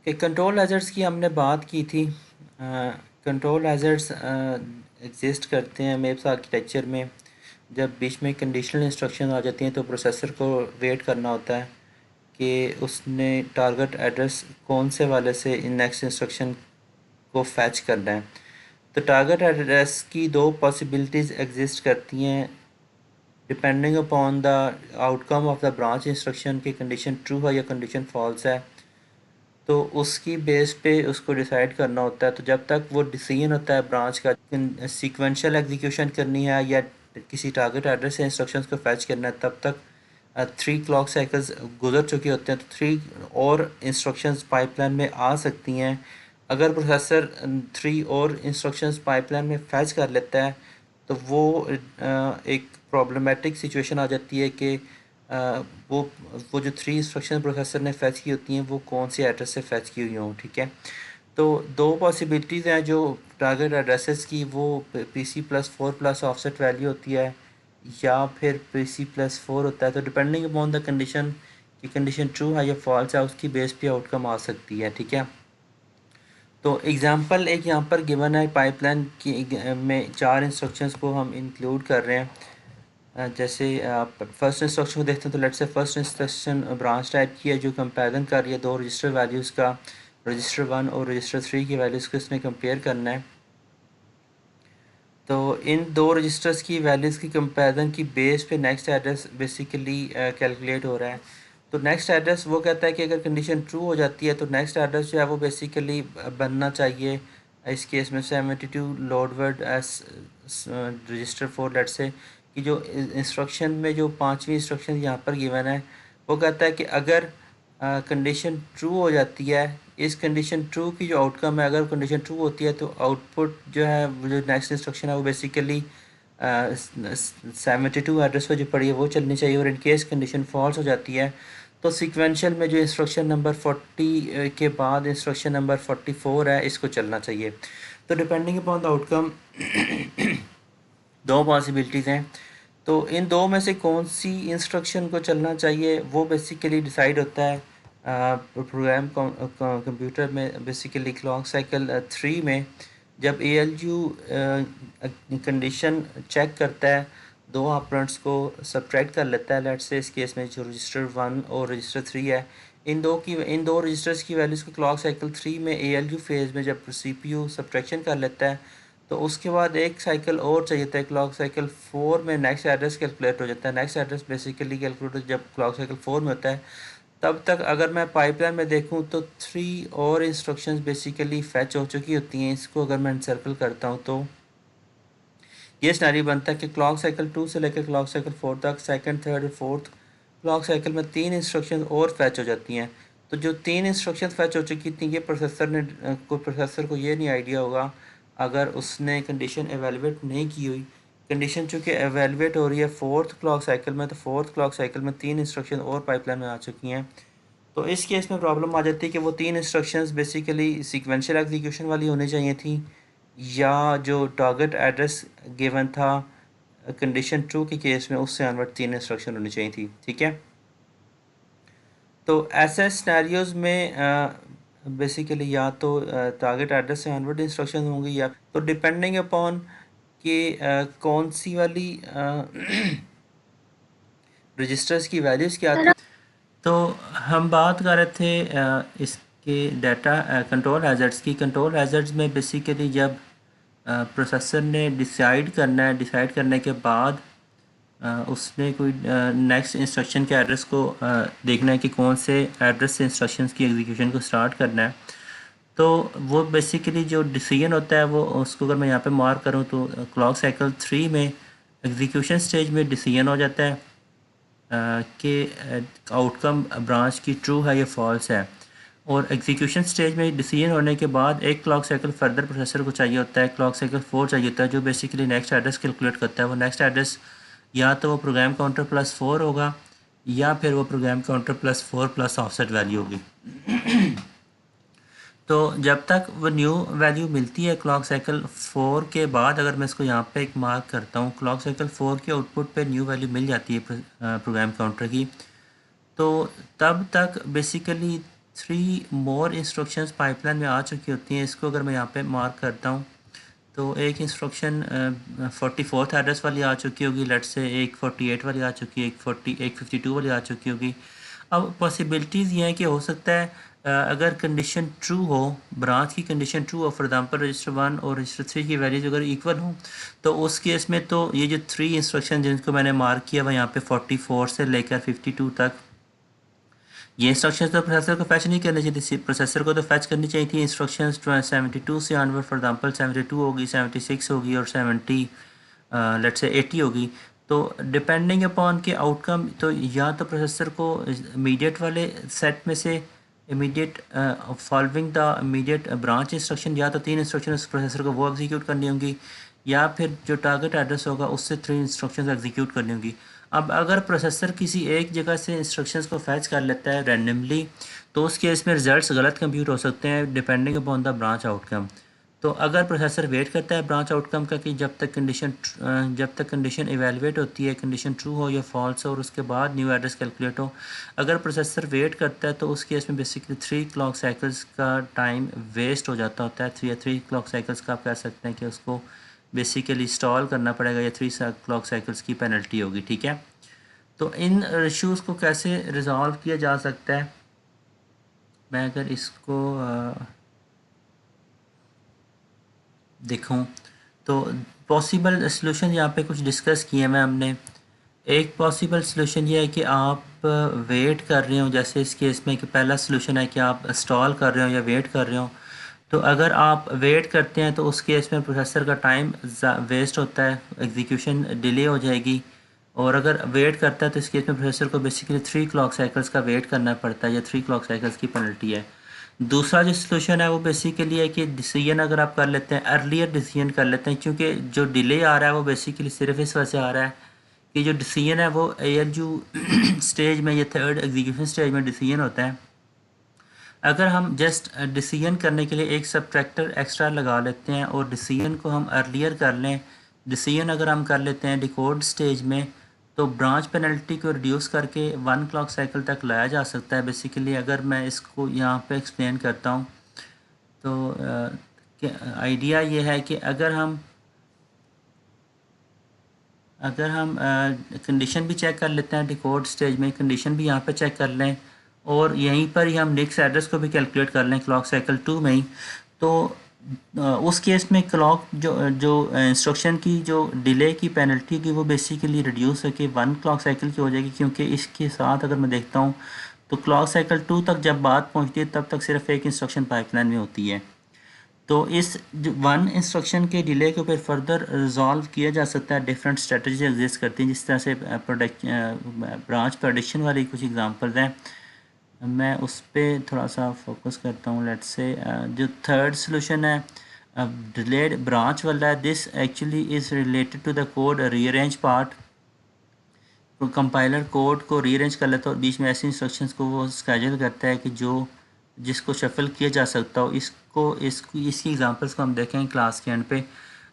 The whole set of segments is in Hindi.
कि कंट्रोल हैज़र्ड्स की हमने बात की थी। कंट्रोल हैज़र्ड्स एग्जिस्ट करते हैं मेप्स आर्किटेक्चर में। जब बीच में कंडीशनल इंस्ट्रक्शन आ जाती हैं तो प्रोसेसर को वेट करना होता है कि उसने टारगेट एड्रेस कौन से वाले से नेक्स्ट इंस्ट्रक्शन को फैच करना है। तो टारगेट एड्रेस की दो पॉसिबिलिटीज़ एग्जिस्ट करती हैं depending upon the outcome of the branch instruction की कंडीशन ट्रू है या कंडीशन फॉल्स है। तो उसकी बेस पे उसको डिसाइड करना होता है। तो जब तक वो डिसीजन होता है ब्रांच का सीक्वेंशियल एग्जीक्यूशन करनी है या किसी टारगेट एड्रेस से इंस्ट्रक्शंस को फैच करना है, तब तक 3 क्लॉक साइकिल्स गुजर चुके होते हैं। तो 3 और इंस्ट्रक्शंस पाइपलाइन में आ सकती हैं। अगर प्रोसेसर 3 और इंस्ट्रक्शंस पाइपलाइन में फैच कर लेता है तो वो एक प्रॉब्लमेटिक सिचुएशन आ जाती है कि अ, वो वो जो 3 इंस्ट्रक्शन प्रोसेसर ने फैच की होती हैं वो कौन सी एड्रेस से फैच की हुई हों। ठीक है, तो दो पॉसिबिलिटीज़ हैं जो टारगेट एड्रेसेस की, वो PC+4+ ऑफसेट वैल्यू होती है या फिर PC+4 होता है। तो डिपेंडिंग अपॉन द कंडीशन कि कंडीशन ट्रू है या फॉल्स है, उसकी बेस पे आउटकम आ सकती है। ठीक है, तो एग्जांपल एक यहाँ पर गिवन है पाइपलाइन की में 4 इंस्ट्रक्शंस को हम इंक्लूड कर रहे हैं। जैसे आप फर्स्ट इंस्ट्रक्शन को देखते हैं तो let's say first instruction branch type की है जो कंपेरिजन कर रही है दो रजिस्टर वैल्यूज़ का, रजिस्टर 1 और रजिस्टर 3 की वैल्यूज़ को इसमें कंपेयर करना है। तो इन दो रजिस्टर्स की वैल्यूज़ की कंपेरिजन की बेस पे नेक्स्ट एड्रेस बेसिकली कैलकुलेट हो रहा है। तो नेक्स्ट एड्रेस वो कहता है कि अगर कंडीशन ट्रू हो जाती है तो नेक्स्ट एड्रेस जो है वो बेसिकली बनना चाहिए इस केस में 72 load word S register 4। Let say कि जो इंस्ट्रक्शन में जो पांचवी इंस्ट्रक्शन यहाँ पर गिवन है वो कहता है कि अगर कंडीशन ट्रू हो जाती है, इस कंडीशन ट्रू की जो आउटकम है अगर कंडीशन ट्रू होती है तो आउटपुट जो है वो जो नेक्स्ट इंस्ट्रक्शन है वो बेसिकली 72 एड्रेस पर जो पड़ी है वो चलनी चाहिए। और इन केस कंडीशन फॉल्स हो जाती है तो सीक्वेंशियल में जो इंस्ट्रक्शन नंबर 40 के बाद इंस्ट्रक्शन नंबर 44 है इसको चलना चाहिए। तो डिपेंडिंग अपॉन द आउटकम दो पॉसिबिलिटीज़ हैं। तो इन दो में से कौन सी इंस्ट्रक्शन को चलना चाहिए वो बेसिकली डिसाइड होता है प्रोग्राम कंप्यूटर में। बेसिकली क्लॉक साइकिल 3 में जब ALU कंडीशन चेक करता है, दो ऑपरेंड्स को सब्ट्रैक्ट कर लेता है। लेट्स से इस केस में जो रजिस्टर 1 और रजिस्टर 3 है, इन दो रजिस्टर्स की वैल्यूज़ को क्लॉक साइकिल 3 में ALU फेज़ में जब CPU सब्ट्रैक्शन कर लेता है तो उसके बाद एक साइकिल और चाहिए था। क्लॉक साइकिल 4 में नेक्स्ट एड्रेस कैलकुलेट हो जाता है। नेक्स्ट एड्रेस बेसिकली कैलकुलेट जब क्लॉक साइकिल 4 में होता है, तब तक अगर मैं पाइपलाइन में देखूं तो 3 और इंस्ट्रक्शंस बेसिकली फैच हो चुकी होती हैं। इसको अगर मैं सर्कल करता हूं तो ये सिनेरियो बनता है कि क्लॉक साइकिल 2 से लेकर क्लॉक साइकिल 4 तक सेकंड, थर्ड और फोर्थ क्लॉक साइकिल में 3 इंस्ट्रक्शन और फैच हो जाती हैं। तो जो 3 इंस्ट्रक्शन फैच हो चुकी थी ये प्रोसेसर को ये नहीं आइडिया होगा अगर उसने कंडीशन एवेलुएट नहीं की हुई। कंडीशन चूँकि एवेलुएट हो रही है फोर्थ क्लॉक साइकिल में, तो फोर्थ क्लॉक साइकिल में 3 इंस्ट्रक्शन और पाइपलाइन में आ चुकी हैं। तो इस केस में प्रॉब्लम आ जाती है कि वो 3 इंस्ट्रक्शंस बेसिकली सीक्वेंशियल एग्जीक्यूशन वाली होनी चाहिए थी या जो टारगेट एड्रेस गिवन था कंडीशन ट्रू के केस में उससे ऑनवर्ड 3 इंस्ट्रक्शन होनी चाहिए थी। ठीक है, तो ऐसे सिनेरियोज में बेसिकली या तो टारगेट एड्रेस से ऑनवर्ड इंस्ट्रक्शन होंगी या तो डिपेंडिंग अपॉन कि कौन सी वाली रजिस्टर्स की वैल्यूज़ क्या थी। तो हम बात कर रहे थे इसके डाटा कंट्रोल हैज़र्ड्स की। कंट्रोल हैज़र्ड्स में बेसिकली जब प्रोसेसर ने डिसाइड करना है, डिसाइड करने के बाद उसने कोई नेक्स्ट इंस्ट्रक्शन के एड्रेस को देखना है कि कौन से एड्रेस से इंस्ट्रक्शंस की एग्जीक्यूशन को स्टार्ट करना है। तो वो बेसिकली जो डिसीजन होता है वो उसको अगर मैं यहाँ पे मार्क करूँ तो क्लॉक साइकिल 3 में एग्जीक्यूशन स्टेज में डिसीजन हो जाता है कि आउटकम ब्रांच की ट्रू है या फॉल्स है। और एग्जीक्यूशन स्टेज में डिसीजन होने के बाद एक क्लॉक साइकिल फर्दर प्रोसेसर को चाहिए होता है, क्लॉक साइकिल 4 चाहिए होता है जो बेसिकली नेक्स्ट एड्रेस कैलकुलेट करता है। वो नेक्स्ट एड्रेस या तो वो प्रोग्राम काउंटर +4 होगा या फिर वो प्रोग्राम काउंटर +4+ ऑफसेट वैल्यू होगी। तो जब तक वो न्यू वैल्यू मिलती है क्लॉक साइकिल 4 के बाद, अगर मैं इसको यहाँ पे एक मार्क करता हूँ, क्लॉक साइकिल 4 के आउटपुट पे न्यू वैल्यू मिल जाती है प्रोग्राम काउंटर की, तो तब तक बेसिकली 3 मोर इंस्ट्रक्शंस पाइपलाइन में आ चुकी होती हैं। इसको अगर मैं यहाँ पे मार्क करता हूँ तो एक इंस्ट्रक्शन 44th एड्रेस वाली आ चुकी होगी, लेट से एक 48 वाली आ चुकी है, एक 52 वाली आ चुकी होगी। अब पॉसिबिलिटीज़ ये हैं कि हो सकता है अगर कंडीशन ट्रू हो, ब्रांच की कंडीशन ट्रू हो, फॉर एग्जांपल रजिस्टर 1 और रजिस्टर 3 की वैल्यूज अगर इक्वल हो, तो उस केस में तो ये जो 3 इंस्ट्रक्शन जिनको मैंने मार्क किया हुआ यहाँ पे 44 से लेकर 52 तक, ये इंस्ट्रक्शंस तो प्रोसेसर को फैच नहीं करनी चाहिए थी। प्रोसेसर को तो फैच करनी चाहिए थी इंस्ट्रक्शंस 72 से ऑनवर्ड, फॉर एग्जांपल 72 होगी, 76 होगी और 70 लेट से 80 होगी। तो डिपेंडिंग अपॉन के आउटकम, तो या तो प्रोसेसर को इमीडिएट वाले सेट में से immediate following the immediate branch instruction, या तो 3 इंस्ट्रक्शन उस प्रोसेसर को वो एग्जीक्यूट करनी होंगी, या फिर जो टारगेट एड्रेस होगा उससे 3 इंस्ट्रक्शंस एग्जीक्यूट करनी होंगी। अब अगर प्रोसेसर किसी एक जगह से इंस्ट्रक्शंस को फैच कर लेता है रैंडमली, तो उस केस में रिजल्ट्स गलत कंप्यूट हो सकते हैं depending upon the branch outcome. तो अगर प्रोसेसर वेट करता है ब्रांच आउटकम का कि जब तक कंडीशन इवेलुएट होती है, कंडीशन ट्रू हो या फॉल्स हो, और उसके बाद न्यू एड्रेस कैलकुलेट हो, अगर प्रोसेसर वेट करता है तो उस केस में बेसिकली 3 क्लॉक साइकिल्स का टाइम वेस्ट हो जाता होता है। 3 क्लॉक साइकिल्स का आप कह सकते हैं कि उसको बेसिकली इंस्टॉल करना पड़ेगा, या 3 क्लॉक साइकिल्स की पेनल्टी होगी। ठीक है, तो इन इश्यूज़ को कैसे रिजॉल्व किया जा सकता है, मैं अगर इसको देखूं तो पॉसिबल सलूशन यहाँ पे कुछ डिस्कस किए हैं हमने। एक पॉसिबल सलूशन ये है कि आप वेट कर रहे हो, जैसे इस केस में कि पहला सलूशन है कि आप इंस्टॉल कर रहे हो या वेट कर रहे हो। तो अगर आप वेट करते हैं तो उस केस में प्रोसेसर का टाइम वेस्ट होता है, एग्जीक्यूशन डिले हो जाएगी। और अगर वेट करता है तो इस केस में प्रोसेसर को बेसिकली 3 क्लॉक साइकिल्स का वेट करना पड़ता है, या 3 क्लॉक साइकिल्स की पेनल्टी है। दूसरा जो सलूशन है वो बेसिकली है कि डिसीजन अगर आप कर लेते हैं, अर्लियर डिसीजन कर लेते हैं, क्योंकि जो डिले आ रहा है वो बेसिकली सिर्फ इस वजह से आ रहा है कि जो डिसीजन है वो ALU स्टेज में या थर्ड एग्जीक्यूशन स्टेज में डिसीजन होता है। अगर हम जस्ट डिसीजन करने के लिए एक सबट्रैक्टर एक्स्ट्रा लगा लेते हैं और डिसीजन को हम अर्लियर कर लें, डिसीजन अगर हम कर लेते हैं डिकोड स्टेज में, तो ब्रांच पेनल्टी को रिड्यूस करके 1 क्लॉक साइकिल तक लाया जा सकता है। बेसिकली अगर मैं इसको यहाँ पे एक्सप्लेन करता हूँ तो आइडिया ये है कि अगर हम कंडीशन भी चेक कर लेते हैं डिकोड स्टेज में, कंडीशन भी यहाँ पे चेक कर लें, और यहीं पर ही हम नेक्स्ट एड्रेस को भी कैलकुलेट कर लें क्लॉक साइकिल 2 में ही, तो उस केस में क्लॉक जो जो इंस्ट्रक्शन की जो डिले की पेनल्टी की वो बेसिकली रिड्यूस होकर 1 क्लॉक साइकिल की हो जाएगी। क्योंकि इसके साथ अगर मैं देखता हूँ तो क्लॉक साइकिल 2 तक जब बात पहुँचती है तब तक सिर्फ एक इंस्ट्रक्शन पाइपलाइन में होती है। तो इस 1 इंस्ट्रक्शन के डिले को फिर फर्दर रिजॉल्व किया जा सकता है। डिफरेंट स्ट्रेटजी एग्जिस्ट करती हैं, जिस तरह से ब्रांच प्रेडिक्शन वाली कुछ एग्जांपल्स हैं। मैं उस पर थोड़ा सा फोकस करता हूँ। लेट्स से जो थर्ड सोल्यूशन है डिलेड ब्रांच वाला है, this actually is related to the code rearrange part. Compiler code को रीअरेंज कर लेता है और बीच में ऐसी इंस्ट्रक्शंस को वो स्केड्यूल करता है कि जिसको शफल किया जा सकता हो। इसकी एग्जांपल्स को हम देखें क्लास के एंड पे।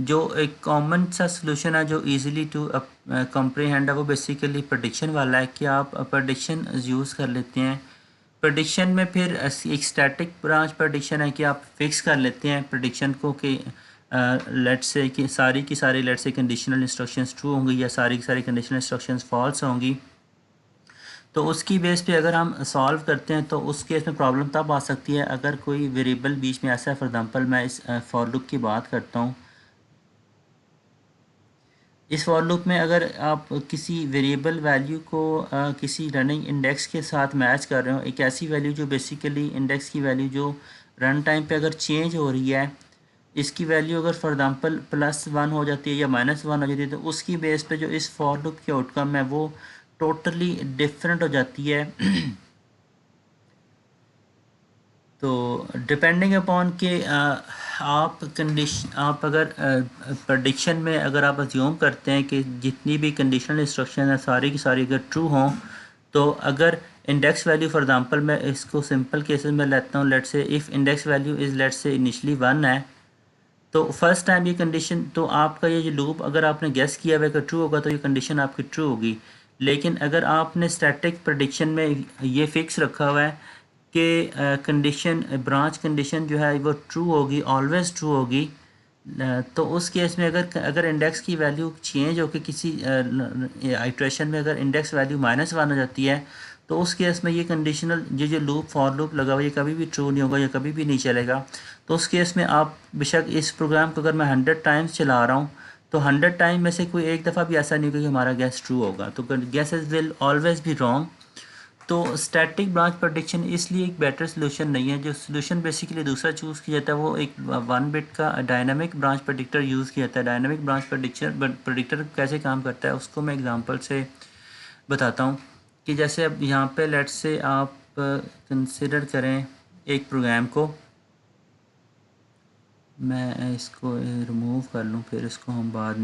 जो एक कॉमन सा सलूशन है जो इजीली टू कॉम्प्रीहेंड है वो बेसिकली प्रेडिक्शन वाला है कि आप प्रेडिक्शन यूज़ कर लेते हैं। प्रेडिक्शन में फिर एक स्टैटिक ब्रांच प्रेडिक्शन है कि आप फिक्स कर लेते हैं प्रेडिक्शन को कि लेट्स से कि सारी की सारी let's say conditional instructions true होंगी या सारी की सारी कंडीशनल इंस्ट्रक्शंस फॉल्स होंगी। तो उसकी बेस पे अगर हम सॉल्व करते हैं तो उस केस में प्रॉब्लम तब आ सकती है अगर कोई वेरिएबल बीच में ऐसा है। फॉर एग्जांपल मैं इस फॉर लूप की बात करता हूँ। इस फॉर लूप में अगर आप किसी वेरिएबल वैल्यू को किसी रनिंग इंडेक्स के साथ मैच कर रहे हो, एक ऐसी वैल्यू जो बेसिकली इंडेक्स की वैल्यू जो रन टाइम पे अगर चेंज हो रही है, इसकी वैल्यू अगर फॉर एग्जांपल +1 हो जाती है या -1 हो जाती है, तो उसकी बेस पे जो इस फॉर लूप की आउटकम है वो टोटली डिफरेंट हो जाती है। तो डिपेंडिंग अपॉन के आप अगर प्रडिक्शन में अगर आप अज्यूम करते हैं कि जितनी भी कंडीशनल इंस्ट्रक्शन है सारी की सारी अगर ट्रू हों, तो अगर इंडेक्स वैल्यू फॉर एग्जांपल मैं इसको सिंपल केसेस में लेता हूँ। लेट्स से if index value is let's say initially 1 है, तो फर्स्ट टाइम ये कंडीशन, तो आपका ये जो लूप अगर आपने गेस किया हुआ कि ट्रू होगा तो ये कंडीशन आपकी ट्रू होगी। लेकिन अगर आपने स्टैटिक प्रडिक्शन में ये फिक्स रखा हुआ है कि कंडीशन ब्रांच कंडीशन जो है वो ट्रू होगी, ऑलवेज़ ट्रू होगी, तो उस केस में अगर इंडेक्स की वैल्यू चेंज होकर किसी आइट्रेशन में अगर इंडेक्स वैल्यू -1 हो जाती है, तो उस केस में ये कंडीशनल ये जो लूप फॉर लूप लगा हुआ ये कभी भी ट्रू नहीं होगा, ये कभी भी नहीं चलेगा। तो उस केस में आप बेशक इस प्रोग्राम को अगर मैं 100 टाइम्स चला रहा हूँ, तो 100 टाइम में से कोई एक दफ़ा भी ऐसा नहीं होगा कि हमारा गैस ट्रू होगा, तो gases will always be wrong. तो स्टैटिक ब्रांच प्रेडिक्शन इसलिए एक बेटर सोल्यूशन नहीं है। जो सोल्यूशन बेसिकली दूसरा चूज़ किया जाता है वो एक 1 बिट का डायनामिक ब्रांच प्रेडिक्टर यूज़ किया जाता है। डायनामिक ब्रांच प्रेडिक्टर कैसे काम करता है उसको मैं एग्जांपल से बताता हूँ। कि जैसे अब यहाँ पे लेट्स से आप कंसिडर करें एक प्रोग्राम को, मैं इसको रिमूव कर लूँ फिर इसको हम बाद में